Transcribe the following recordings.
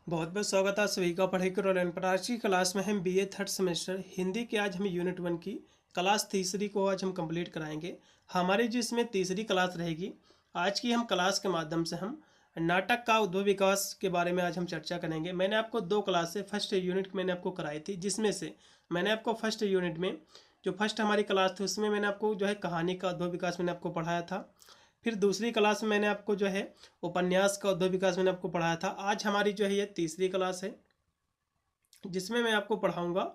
बहुत बहुत स्वागत है आप सभी का पढ़ाई करो ऑनलाइन पर। आज की क्लास में हम बीए थर्ड सेमेस्टर हिंदी के आज हम यूनिट 1 की क्लास तीसरी को आज हम कंप्लीट कराएंगे। हमारी जो इसमें तीसरी क्लास रहेगी, आज की हम क्लास के माध्यम से हम नाटक का उद्भव विकास के बारे में आज हम चर्चा करेंगे। मैंने आपको दो क्लास से फर्स्ट यूनिट मैंने आपको कराई थी, जिसमें से मैंने आपको फर्स्ट यूनिट में जो फर्स्ट हमारी क्लास थी उसमें मैंने आपको जो है कहानी का उद्भव विकास मैंने आपको पढ़ाया था। फिर दूसरी क्लास में मैंने आपको जो है उपन्यास का उद्भव विकास मैंने आपको पढ़ाया था। आज हमारी जो है ये तीसरी क्लास है, जिसमें मैं आपको पढ़ाऊंगा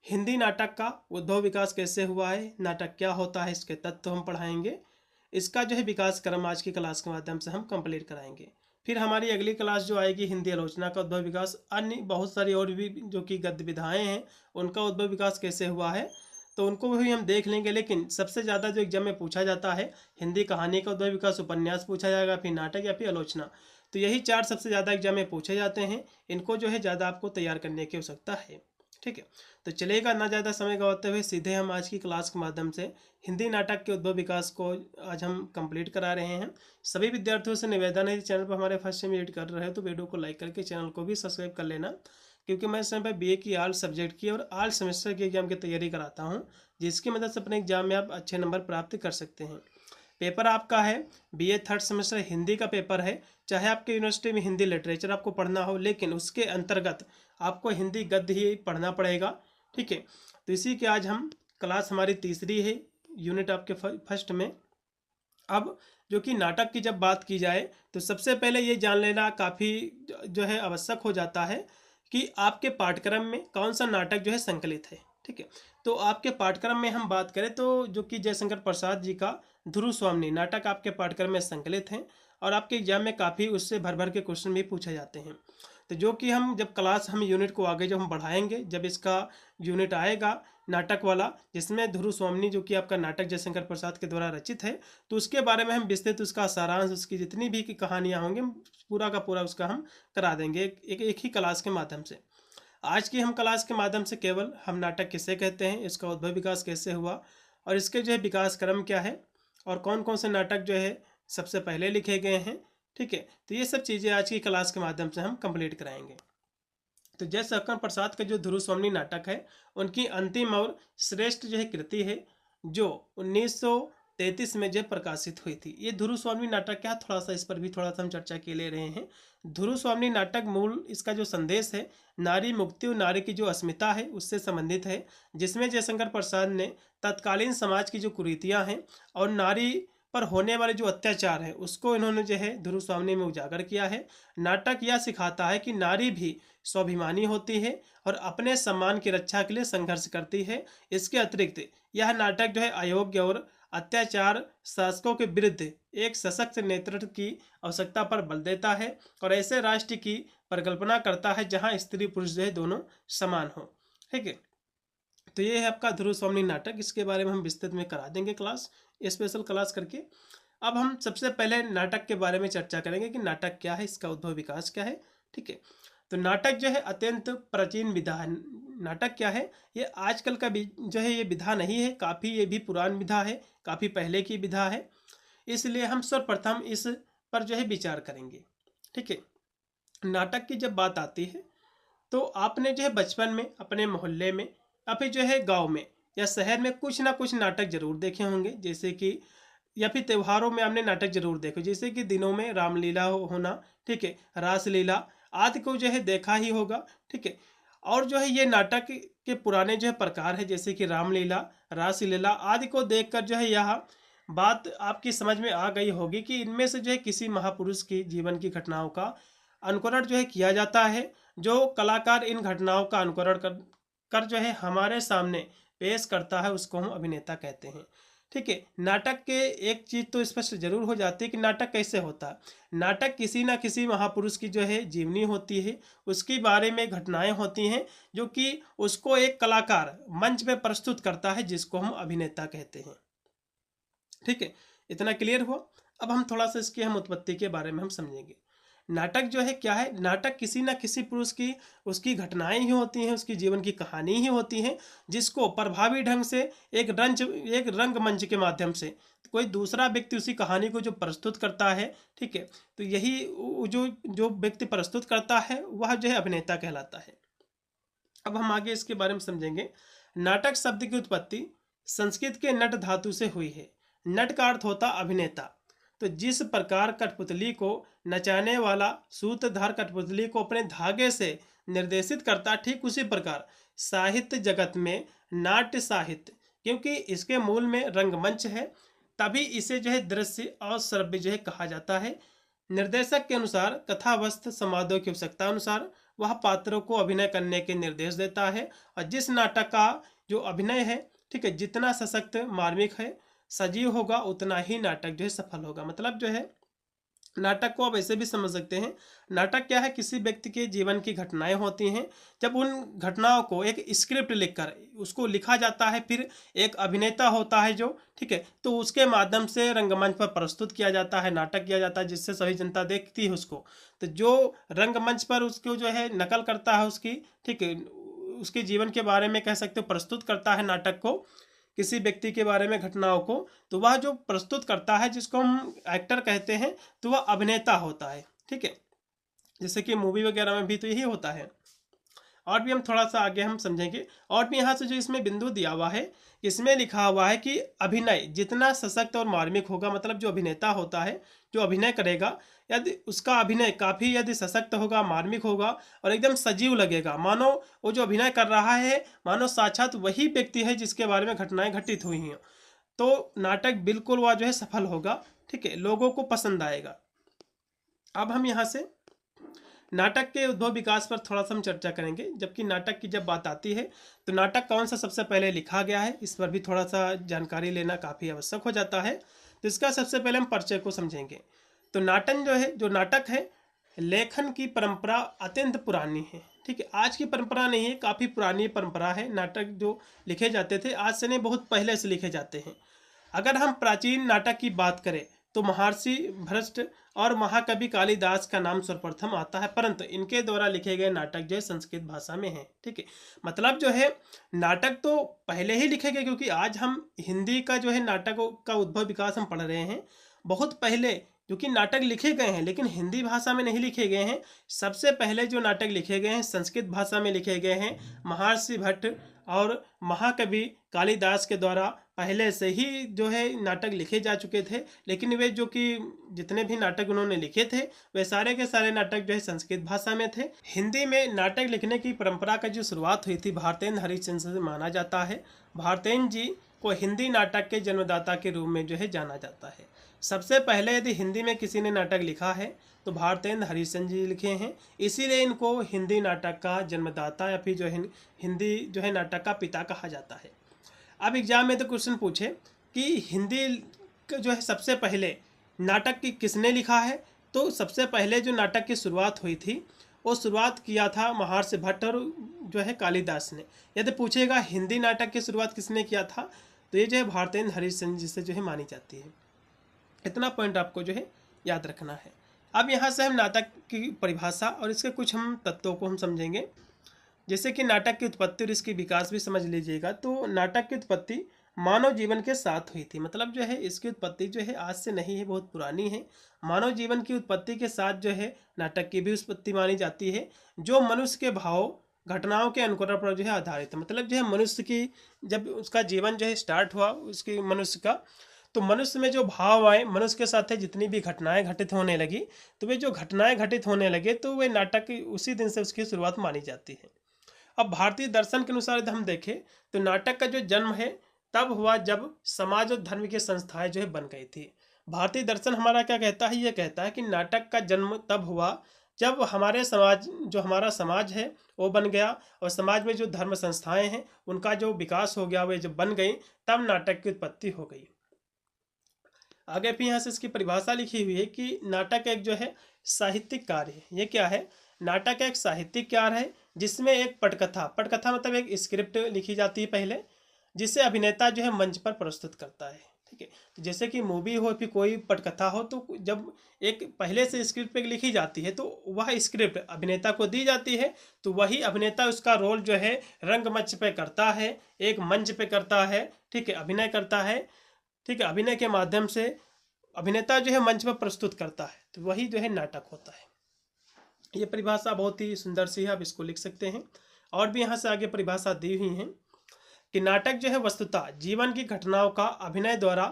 हिंदी नाटक का उद्भव विकास कैसे हुआ है, नाटक क्या होता है, इसके तत्व हम पढ़ाएंगे। इसका जो है विकास क्रम आज की क्लास के माध्यम से हम कंप्लीट कराएंगे। फिर हमारी अगली क्लास जो आएगी हिंदी आलोचना का उद्भव विकास, अन्य बहुत सारी और भी जो कि गद्य विधाएँ हैं उनका उद्भव विकास कैसे हुआ है तो उनको भी हम देख लेंगे। लेकिन सबसे ज़्यादा जो एग्जाम में पूछा जाता है हिंदी कहानी का उद्भव विकास, उपन्यास पूछा जाएगा, फिर नाटक या फिर आलोचना। तो यही चार सबसे ज़्यादा एग्जाम में पूछे जाते हैं। इनको जो है ज़्यादा आपको तैयार करने की आवश्यकता है। ठीक है, तो चलेगा ना ज़्यादा समय गवाते हुए सीधे हम आज की क्लास के माध्यम से हिंदी नाटक के उद्भव विकास को आज हम कंप्लीट करा रहे हैं। सभी विद्यार्थियों से निवेदन है, चैनल पर हमारे फर्स्ट टाइम विजिट कर रहे हो तो वीडियो को लाइक करके चैनल को भी सब्सक्राइब कर लेना, क्योंकि मैं इस समय पर बीए की आल सब्जेक्ट की और आल सेमेस्टर की एग्जाम की तैयारी कराता हूँ, जिसकी मदद से अपने एग्जाम में आप अच्छे नंबर प्राप्त कर सकते हैं। पेपर आपका है बीए थर्ड सेमेस्टर हिंदी का पेपर है। चाहे आपके यूनिवर्सिटी में हिंदी लिटरेचर आपको पढ़ना हो, लेकिन उसके अंतर्गत आपको हिंदी गद्य ही पढ़ना पड़ेगा। ठीक है, तो इसी के आज हम क्लास हमारी तीसरी है यूनिट आपके फर्स्ट में। अब जो कि नाटक की जब बात की जाए तो सबसे पहले ये जान लेना काफ़ी जो है आवश्यक हो जाता है कि आपके पाठ्यक्रम में कौन सा नाटक जो है संकलित है। ठीक है, तो आपके पाठ्यक्रम में हम बात करें तो जो कि जयशंकर प्रसाद जी का ध्रुव स्वामिनी नाटक आपके पाठ्यक्रम में संकलित हैं और आपके एग्जाम में काफ़ी उससे भर भर के क्वेश्चन भी पूछे जाते हैं। तो जो कि हम जब क्लास हम यूनिट को आगे जब हम बढ़ाएंगे, जब इसका यूनिट आएगा नाटक वाला जिसमें ध्रुव स्वामिनी जो कि आपका नाटक जयशंकर प्रसाद के द्वारा रचित है, तो उसके बारे में हम विस्तृत उसका सारांश, उसकी जितनी भी कहानियाँ होंगी पूरा का पूरा उसका हम करा देंगे एक ही क्लास के माध्यम से। आज की हम क्लास के माध्यम से केवल हम नाटक किसे कहते हैं, इसका उद्भव विकास कैसे हुआ और इसके जो है विकास क्रम क्या है और कौन कौन से नाटक जो है सबसे पहले लिखे गए हैं। ठीक है, तो ये सब चीज़ें आज की क्लास के माध्यम से हम कंप्लीट कराएंगे। तो जयशंकर प्रसाद का जो ध्रुव स्वामिनी नाटक है उनकी अंतिम और श्रेष्ठ जो है कृति है, जो 1933 में जो प्रकाशित हुई थी। ये ध्रुव स्वामिनी नाटक क्या, थोड़ा सा इस पर भी थोड़ा सा हम चर्चा के ले रहे हैं। ध्रुव स्वामिनी नाटक मूल इसका जो संदेश है नारी मुक्ति और नारी की जो अस्मिता है उससे संबंधित है, जिसमें जयशंकर प्रसाद ने तत्कालीन समाज की जो कुरीतियाँ हैं और नारी पर होने वाले जो अत्याचार है उसको इन्होंने जो है ध्रुव स्वामिनी में उजागर किया है। नाटक यह सिखाता है कि नारी भी स्वाभिमानी होती है और अपने सम्मान की रक्षा के लिए संघर्ष करती है। इसके अतिरिक्त यह नाटक जो है अयोग्य और अत्याचार शासकों के विरुद्ध एक सशक्त नेतृत्व की आवश्यकता पर बल देता है और ऐसे राष्ट्र की परिकल्पना करता है जहां स्त्री पुरुष जो है दोनों समान हो। ठीक है, तो ये है आपका ध्रुव स्वामिनी नाटक, इसके बारे में हम विस्तृत में करा देंगे क्लास, स्पेशल क्लास करके। अब हम सबसे पहले नाटक के बारे में चर्चा करेंगे कि नाटक क्या है, इसका उद्भव विकास क्या है। ठीक है, तो नाटक जो है अत्यंत प्राचीन विधा है। नाटक क्या है, ये आजकल का जो है ये विधा नहीं है, काफ़ी ये भी पुरान विधा है, काफ़ी पहले की विधा है। इसलिए हम सर्वप्रथम इस पर जो है विचार करेंगे। ठीक है, नाटक की जब बात आती है तो आपने जो है बचपन में अपने मोहल्ले में या फिर जो है गांव में या शहर में कुछ ना कुछ नाटक जरूर देखे होंगे, जैसे कि या फिर त्योहारों में आपने नाटक जरूर देखे, जैसे कि दिनों में रामलीला होना, ठीक है, रासलीला आदि को जो है देखा ही होगा। ठीक है, और जो है ये नाटक के पुराने जो है प्रकार है, जैसे कि रामलीला, रासलीला आदि को देखकर जो है यह बात आपकी समझ में आ गई होगी कि इनमें से जो है किसी महापुरुष की जीवन की घटनाओं का अनुकरण जो है किया जाता है। जो कलाकार इन घटनाओं का अनुकरण कर जो है हमारे सामने पेश करता है उसको हम अभिनेता कहते हैं। ठीक है, नाटक के एक चीज़ तो स्पष्ट जरूर हो जाती है कि नाटक कैसे होता है। नाटक किसी ना किसी महापुरुष की जो है जीवनी होती है, उसके बारे में घटनाएं होती हैं जो कि उसको एक कलाकार मंच पे प्रस्तुत करता है, जिसको हम अभिनेता कहते हैं। ठीक है, इतना क्लियर हुआ। अब हम थोड़ा सा इसकी हम उत्पत्ति के बारे में हम समझेंगे। नाटक जो है क्या है, नाटक किसी न किसी पुरुष की उसकी घटनाएं ही होती हैं, उसकी जीवन की कहानी ही होती हैं, जिसको प्रभावी ढंग से एक रंगमंच के माध्यम से कोई दूसरा व्यक्ति उसी कहानी को जो प्रस्तुत करता है, ठीक है, तो यही जो जो व्यक्ति प्रस्तुत करता है वह जो है अभिनेता कहलाता है। अब हम आगे इसके बारे में समझेंगे। नाटक शब्द की उत्पत्ति संस्कृत के नट धातु से हुई है। नट का अर्थ होता अभिनेता। तो जिस प्रकार कठपुतली को नचाने वाला सूत्रधार कठपुतली को अपने धागे से निर्देशित करता, ठीक उसी प्रकार साहित्य जगत में नाट्य साहित्य, क्योंकि इसके मूल में रंगमंच है, तभी इसे जो है दृश्य और श्रव्य जो है कहा जाता है। निर्देशक के अनुसार कथा वस्तु संवादों की आवश्यकता अनुसार वह पात्रों को अभिनय करने के निर्देश देता है, और जिस नाटक का जो अभिनय है, ठीक है, जितना सशक्त मार्मिक है सजीव होगा उतना ही नाटक जो है सफल होगा। मतलब जो है नाटक को आप ऐसे भी समझ सकते हैं, नाटक क्या है, किसी व्यक्ति के जीवन की घटनाएं होती हैं, जब उन घटनाओं को एक स्क्रिप्ट लिखकर उसको लिखा जाता है, फिर एक अभिनेता होता है जो, ठीक है, तो उसके माध्यम से रंगमंच पर प्रस्तुत किया जाता है, नाटक किया जाता है, जिससे सभी जनता देखती है उसको। तो जो रंगमंच पर उसको जो है नकल करता है उसकी, ठीक है, उसके जीवन के बारे में कह सकते हो प्रस्तुत करता है नाटक को, किसी व्यक्ति के बारे में घटनाओं को, तो वह जो प्रस्तुत करता है जिसको हम एक्टर कहते हैं, तो वह अभिनेता होता है, ठीक है। जैसे कि मूवी वगैरह में भी तो यही होता है। और भी हम थोड़ा सा आगे हम समझेंगे। और भी यहाँ से जो इसमें बिंदु दिया हुआ है, इसमें लिखा हुआ है कि अभिनय जितना सशक्त और मार्मिक होगा, मतलब जो अभिनेता होता है जो अभिनय करेगा, यदि उसका अभिनय काफ़ी यदि सशक्त होगा, मार्मिक होगा और एकदम सजीव लगेगा, मानो वो जो अभिनय कर रहा है मानो साक्षात वही व्यक्ति है जिसके बारे में घटनाएं घटित हुई हैं, तो नाटक बिल्कुल वह जो है सफल होगा, ठीक है, लोगों को पसंद आएगा। अब हम यहाँ से नाटक के उद्भव विकास पर थोड़ा सा हम चर्चा करेंगे। जबकि नाटक की जब बात आती है तो नाटक कौन सा सबसे पहले लिखा गया है, इस पर भी थोड़ा सा जानकारी लेना काफ़ी आवश्यक हो जाता है। तो इसका सबसे पहले हम परिचय को समझेंगे। तो जो नाटक है, लेखन की परंपरा अत्यंत पुरानी है, ठीक है, आज की परंपरा नहीं है, काफ़ी पुरानी परंपरा है। नाटक जो लिखे जाते थे आज से नहीं, बहुत पहले से लिखे जाते हैं। अगर हम प्राचीन नाटक की बात करें तो महर्षि भ्रष्ट और महाकवि कालिदास का नाम सर्वप्रथम आता है, परंतु इनके द्वारा लिखे गए नाटक जो है संस्कृत भाषा में है, ठीक है। मतलब जो है नाटक तो पहले ही लिखे गए, क्योंकि आज हम हिंदी का जो है नाटकों का उद्भव विकास हम पढ़ रहे हैं, बहुत पहले क्योंकि नाटक लिखे गए हैं लेकिन हिंदी भाषा में नहीं लिखे गए हैं। सबसे पहले जो नाटक लिखे गए हैं संस्कृत भाषा में लिखे गए हैं, महर्षि भट्ट और महाकवि कालिदास के द्वारा पहले से ही जो है नाटक लिखे जा चुके थे। लेकिन वे जो कि जितने भी नाटक उन्होंने लिखे थे वे सारे के सारे नाटक जो है संस्कृत भाषा में थे। हिंदी में नाटक लिखने की परंपरा का जो शुरुआत हुई थी भारतेंद्र हरिश्चंद्र से माना जाता है। भारतेंद्र जी को हिंदी नाटक के जन्मदाता के रूप में जो है जाना जाता है। सबसे पहले यदि हिंदी में किसी ने नाटक लिखा है तो भारतेंद्र हरिश्चंद्र जी लिखे हैं, इसीलिए इनको हिंदी नाटक का जन्मदाता या फिर जो है हिंदी जो है नाटक का पिता कहा जाता है। अब एग्जाम में तो क्वेश्चन पूछे कि हिंदी जो है सबसे पहले नाटक की किसने लिखा है, तो सबसे पहले जो नाटक की शुरुआत हुई थी वो शुरुआत किया था महर्षि भट्ट और जो है कालिदास ने। यदि पूछेगा हिंदी नाटक की शुरुआत किसने किया था तो ये जो है भारतेंद्र हरिश्चंद्र जी से जो है मानी जाती है। इतना पॉइंट आपको जो है याद रखना है। अब यहाँ से हम नाटक की परिभाषा और इसके कुछ हम तत्वों को हम समझेंगे, जैसे कि नाटक की उत्पत्ति और इसकी विकास भी समझ लीजिएगा। तो नाटक की उत्पत्ति मानव जीवन के साथ हुई थी, मतलब जो है इसकी उत्पत्ति जो है आज से नहीं है, बहुत पुरानी है। मानव जीवन की उत्पत्ति के साथ जो है नाटक की भी उत्पत्ति मानी जाती है, जो मनुष्य के भाव घटनाओं के अनुकरण पर जो है आधारित है। मतलब जो है मनुष्य की जब उसका जीवन जो है स्टार्ट हुआ उसकी मनुष्य का, तो मनुष्य में जो भाव आए, मनुष्य के साथ जितनी भी घटनाएं घटित होने लगी, तो वे जो घटनाएं घटित होने लगे तो वे नाटक उसी दिन से उसकी शुरुआत मानी जाती है। अब भारतीय दर्शन के अनुसार यदि हम देखें तो नाटक का जो जन्म है तब हुआ जब समाज और धर्म की संस्थाएं जो है बन गई थी। भारतीय दर्शन हमारा क्या कहता है, ये कहता है कि नाटक का जन्म तब हुआ जब हमारा समाज है वो बन गया और समाज में जो धर्म संस्थाएं हैं उनका जो विकास हो गया, वे जब बन गई तब नाटक की उत्पत्ति हो गई। आगे भी यहाँ से इसकी परिभाषा लिखी हुई है कि नाटक एक जो है साहित्यिक कार्य है। ये क्या है, नाटक एक साहित्यिक कार्य है जिसमें एक पटकथा मतलब एक स्क्रिप्ट लिखी जाती है पहले, जिसे अभिनेता जो है मंच पर प्रस्तुत करता है। ठीक है। तो जैसे कि मूवी हो फिर कोई पटकथा हो, तो जब एक पहले से स्क्रिप्ट पे लिखी जाती है तो वह स्क्रिप्ट अभिनेता को दी जाती है, तो वही अभिनेता उसका रोल जो है रंगमंच पे करता है, एक मंच पे करता है, ठीक है, अभिनय करता है, ठीक है। अभिनय के माध्यम से अभिनेता जो है मंच पर प्रस्तुत करता है, तो वही जो है नाटक होता है। ये परिभाषा बहुत ही सुंदर सी है, आप इसको लिख सकते हैं। और भी यहाँ से आगे परिभाषा दी हुई है कि नाटक जो है वस्तुतः जीवन की घटनाओं का अभिनय द्वारा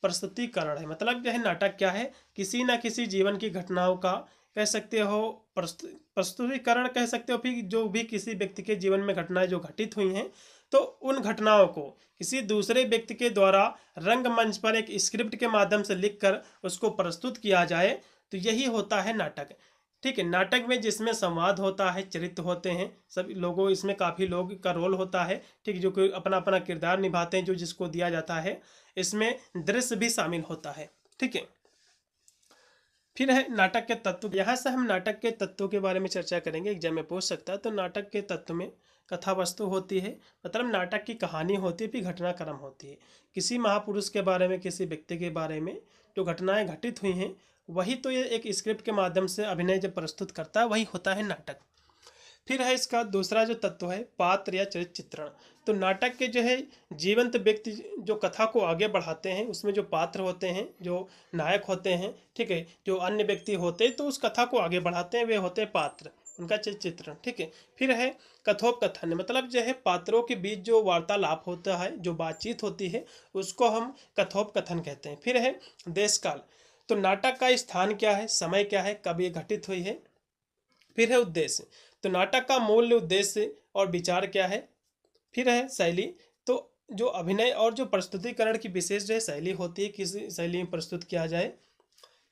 प्रस्तुतिकरण है। मतलब जो है नाटक क्या है, किसी न किसी जीवन की घटनाओं का कह सकते हो प्रस्तुतिकरण कह सकते हो, फिर जो भी किसी व्यक्ति के जीवन में घटनाएं जो घटित हुई हैं, तो उन घटनाओं को किसी दूसरे व्यक्ति के द्वारा रंगमंच पर एक स्क्रिप्ट के माध्यम से लिखकर उसको प्रस्तुत किया जाए, तो यही होता है नाटक। ठीक है। नाटक में जिसमें संवाद होता है, चरित्र होते हैं, सभी लोगों, इसमें काफ़ी लोग का रोल होता है, ठीक, जो कि अपना अपना किरदार निभाते हैं जो जिसको दिया जाता है। इसमें दृश्य भी शामिल होता है, ठीक है। फिर है नाटक के तत्व। यहाँ से हम नाटक के तत्वों के बारे में चर्चा करेंगे, एग्जाम में पूछ सकता है। तो नाटक के तत्व में कथा वस्तु होती है, मतलब नाटक की कहानी होती है, फिर घटनाक्रम होती है। किसी महापुरुष के बारे में, किसी व्यक्ति के बारे में जो घटनाएं घटित हुई हैं, वही तो ये एक स्क्रिप्ट के माध्यम से अभिनय जब प्रस्तुत करता है, वही होता है नाटक। फिर है इसका दूसरा जो तत्व है पात्र या चरित्र चित्रण। तो नाटक के जो है जीवंत व्यक्ति जो कथा को आगे बढ़ाते हैं, उसमें जो पात्र होते हैं, जो नायक होते हैं, ठीक है, जो अन्य व्यक्ति होते हैं तो उस कथा को आगे बढ़ाते हैं, वे होते हैं पात्र, उनका चित्रण, ठीक है। फिर है कथोपकथन, मतलब जो है पात्रों के बीच जो वार्तालाप होता है, जो बातचीत होती है, उसको हम कथोपकथन कहते हैं। फिर है देश काल, तो नाटक का स्थान क्या है, समय क्या है, कब ये घटित हुई है। फिर है उद्देश्य, तो नाटक का मूल उद्देश्य और विचार क्या है। फिर है शैली, तो जो अभिनय और जो प्रस्तुतिकरण की विशेष जो है शैली होती है, किस शैली में प्रस्तुत किया जाए।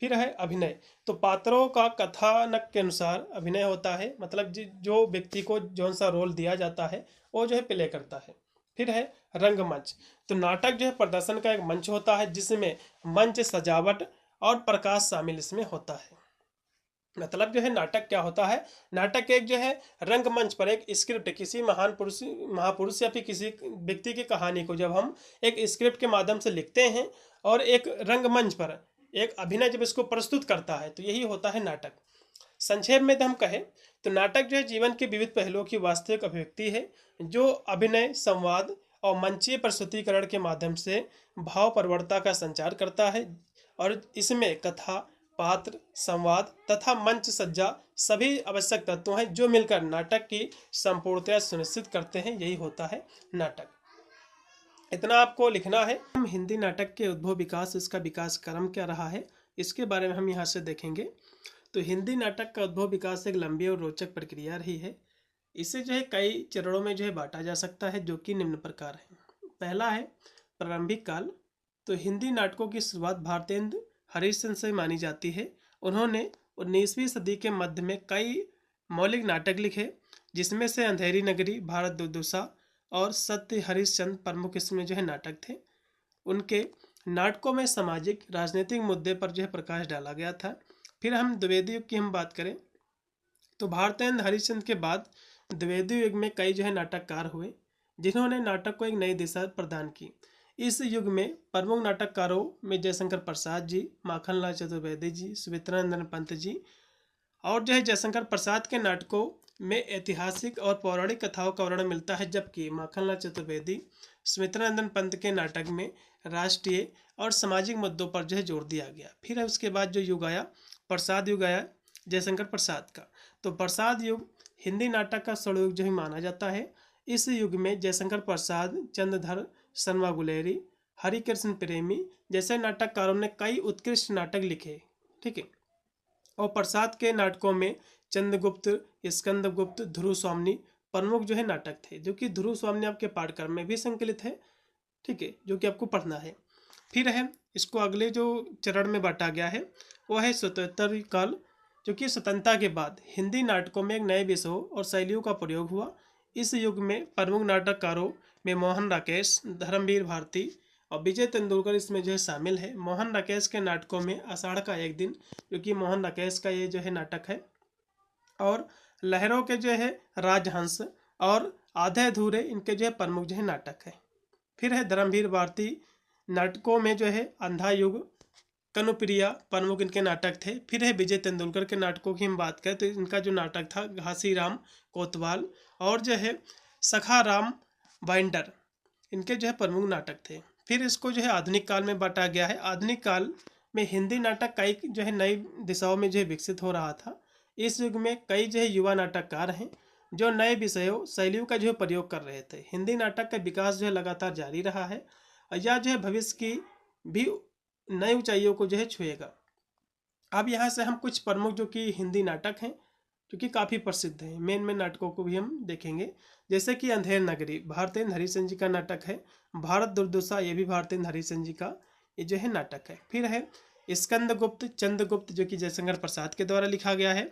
फिर है अभिनय, तो पात्रों का कथानक के अनुसार अभिनय होता है, मतलब जो व्यक्ति को जौन सा रोल दिया जाता है वो जो है प्ले करता है। फिर है रंगमंच, तो नाटक जो है प्रदर्शन का एक मंच होता है, जिसमें मंच सजावट और प्रकाश शामिल इसमें होता है। मतलब जो है नाटक क्या होता है, नाटक एक जो है रंगमंच पर एक स्क्रिप्ट, किसी महापुरुष या फिर किसी व्यक्ति की कहानी को जब हम एक स्क्रिप्ट के माध्यम से लिखते हैं और एक रंगमंच पर एक अभिनय जब इसको प्रस्तुत करता है, तो यही होता है नाटक। संक्षेप में हम कहें तो नाटक जो है जीवन के विविध पहलुओं की वास्तविक अभिव्यक्ति है, जो अभिनय, संवाद और मंचीय प्रस्तुतिकरण के माध्यम से भाव प्रवणता का संचार करता है। और इसमें कथा, पात्र, संवाद तथा मंच सज्जा सभी आवश्यक तत्व हैं, जो मिलकर नाटक की संपूर्णता सुनिश्चित करते हैं, यही होता है नाटक। इतना आपको लिखना है। हम हिंदी नाटक के उद्भव विकास, इसका विकास क्रम क्या रहा है, इसके बारे में हम यहाँ से देखेंगे। तो हिंदी नाटक का उद्भव विकास एक लंबी और रोचक प्रक्रिया रही है। इसे जो है कई चरणों में जो है बांटा जा सकता है, जो कि निम्न प्रकार है। पहला है प्रारंभिक काल, तो हिंदी नाटकों की शुरुआत भारतेंदु हरिश्चंद्र से मानी जाती है। उन्होंने 19वीं सदी के मध्य में कई मौलिक नाटक लिखे, जिसमें से अंधेरी नगरी, भारत दुर्दशा और सत्य हरिश्चंद्र प्रमुख इसमें जो है नाटक थे। उनके नाटकों में सामाजिक राजनीतिक मुद्दे पर जो है प्रकाश डाला गया था। फिर हम द्विवेदी युग की हम बात करें तो भारतेंद्र हरिश्चंद्र के बाद द्विवेदी युग में कई जो है नाटककार हुए, जिन्होंने नाटक को एक नई दिशा प्रदान की। इस युग में प्रमुख नाटककारों में जयशंकर प्रसाद जी, माखनलाल चतुर्वेदी जी, सुमित्रानंदन पंत जी। और जो है जयशंकर प्रसाद के नाटकों में ऐतिहासिक और पौराणिक कथाओं का वर्णन मिलता है, जबकि माखनलाल चतुर्वेदी, सुमित्रानंदन पंत के नाटक में राष्ट्रीय और सामाजिक मुद्दों पर जो है जोर दिया गया। फिर है उसके बाद जो युग आया, प्रसाद युग आया जयशंकर प्रसाद का। तो प्रसाद युग हिंदी नाटक का स्वर्णयुग जो है माना जाता है। इस युग में जयशंकर प्रसाद, चंद्रधर शर्मा गुलेरी, हरिकृष्ण प्रेमी जैसे नाटककारों ने कई उत्कृष्ट नाटक लिखे, ठीक है। और प्रसाद के नाटकों में चंद्रगुप्त, स्कंदगुप्त, ध्रुव स्वामी प्रमुख जो है नाटक थे, जो कि ध्रुव स्वामी आपके पाठ्यक्रम में भी संकलित है, ठीक है, जो कि आपको पढ़ना है। फिर है इसको अगले जो चरण में बांटा गया है वो है स्वतंत्र काल, जो कि स्वतंत्रता के बाद हिंदी नाटकों में एक नए विषयों और शैलियों का प्रयोग हुआ। इस युग में प्रमुख नाटककारों में मोहन राकेश, धर्मवीर भारती और विजय तेंदुलकर इसमें जो है शामिल है। मोहन राकेश के नाटकों में आषाढ़ का एक दिन, जो कि मोहन राकेश का ये जो है नाटक है, और लहरों के जो है राजहंस और आधे अधूरे, इनके जो है प्रमुख जो है नाटक है। फिर है धर्मवीर भारती नाटकों में जो है अंधा युग, कनुप्रिया प्रमुख इनके नाटक थे। फिर है विजय तेंदुलकर के नाटकों की हम बात करें तो इनका जो नाटक था घासीराम कोतवाल और जो है सखा राम बाइंडर, इनके जो है प्रमुख नाटक थे। फिर इसको जो है आधुनिक काल में बांटा गया है। आधुनिक काल में हिंदी नाटक कई जो है नई दिशाओं में जो है विकसित हो रहा था। इस युग में कई जो है युवा नाटककार हैं जो नए विषयों शैलियों का जो है प्रयोग कर रहे थे। हिंदी नाटक का विकास जो है लगातार जारी रहा है और यह जो है भविष्य की भी नई ऊंचाइयों को जो है छुएगा। अब यहाँ से हम कुछ प्रमुख जो कि हिंदी नाटक हैं जो कि काफ़ी प्रसिद्ध हैं, मेन नाटकों को भी हम देखेंगे। जैसे कि अंधेर नगरी भारतेंद्र हरिश्चंद्र जी का नाटक है। भारत दुर्दशा ये भी भारतेंद्र हरिश्चंद्र जी का ये जो है नाटक है। फिर है स्कंदगुप्त चंद्रगुप्त जो कि जयशंकर प्रसाद के द्वारा लिखा गया है।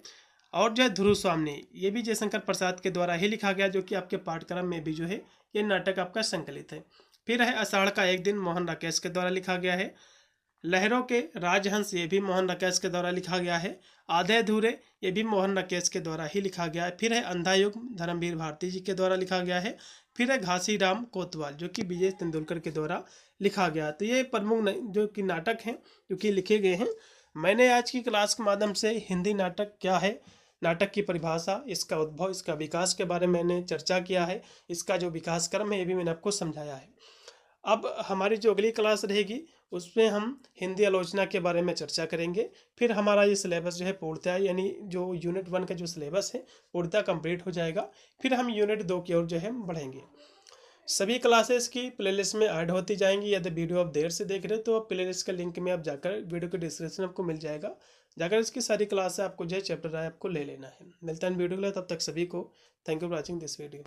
और जो है ध्रुव स्वामी ये भी जयशंकर प्रसाद के द्वारा ही लिखा गया, जो कि आपके पाठ्यक्रम में भी जो है ये नाटक आपका संकलित है। फिर है आषाढ़ का एक दिन मोहन राकेश के द्वारा लिखा गया है। लहरों के राजहंस ये भी मोहन राकेश के द्वारा लिखा गया है। आधे अधूरे ये भी मोहन राकेश के द्वारा ही लिखा गया है। फिर है अंधा युग धर्मवीर भारती जी के द्वारा लिखा गया है। फिर है घासीराम कोतवाल जो कि विजय तेंदुलकर के द्वारा लिखा गया। तो ये प्रमुख जो कि नाटक हैं जो कि लिखे गए हैं। मैंने आज की क्लास के माध्यम से हिंदी नाटक क्या है, नाटक की परिभाषा, इसका उद्भव, इसका विकास के बारे में मैंने चर्चा किया है। इसका जो विकास क्रम है ये भी मैंने आपको समझाया है। अब हमारी जो अगली क्लास रहेगी उसमें हम हिंदी आलोचना के बारे में चर्चा करेंगे। फिर हमारा ये सिलेबस जो है पूर्णतः यानी जो यूनिट 1 का जो सिलेबस है पूर्णतः कंप्लीट हो जाएगा। फिर हम यूनिट 2 की ओर जो है बढ़ेंगे। सभी क्लासेस की प्लेलिस्ट में ऐड होती जाएंगी। यदि वीडियो आप देर से देख रहे हो तो प्लेलिस्ट का लिंक में आप जाकर वीडियो के डिस्क्रिप्शन आपको मिल जाएगा, जाकर इसकी सारी क्लास है आपको जो है चैप्टर है आपको ले लेना है। मिलता है वीडियो के लिए, तब तक सभी को thank you for watching this video.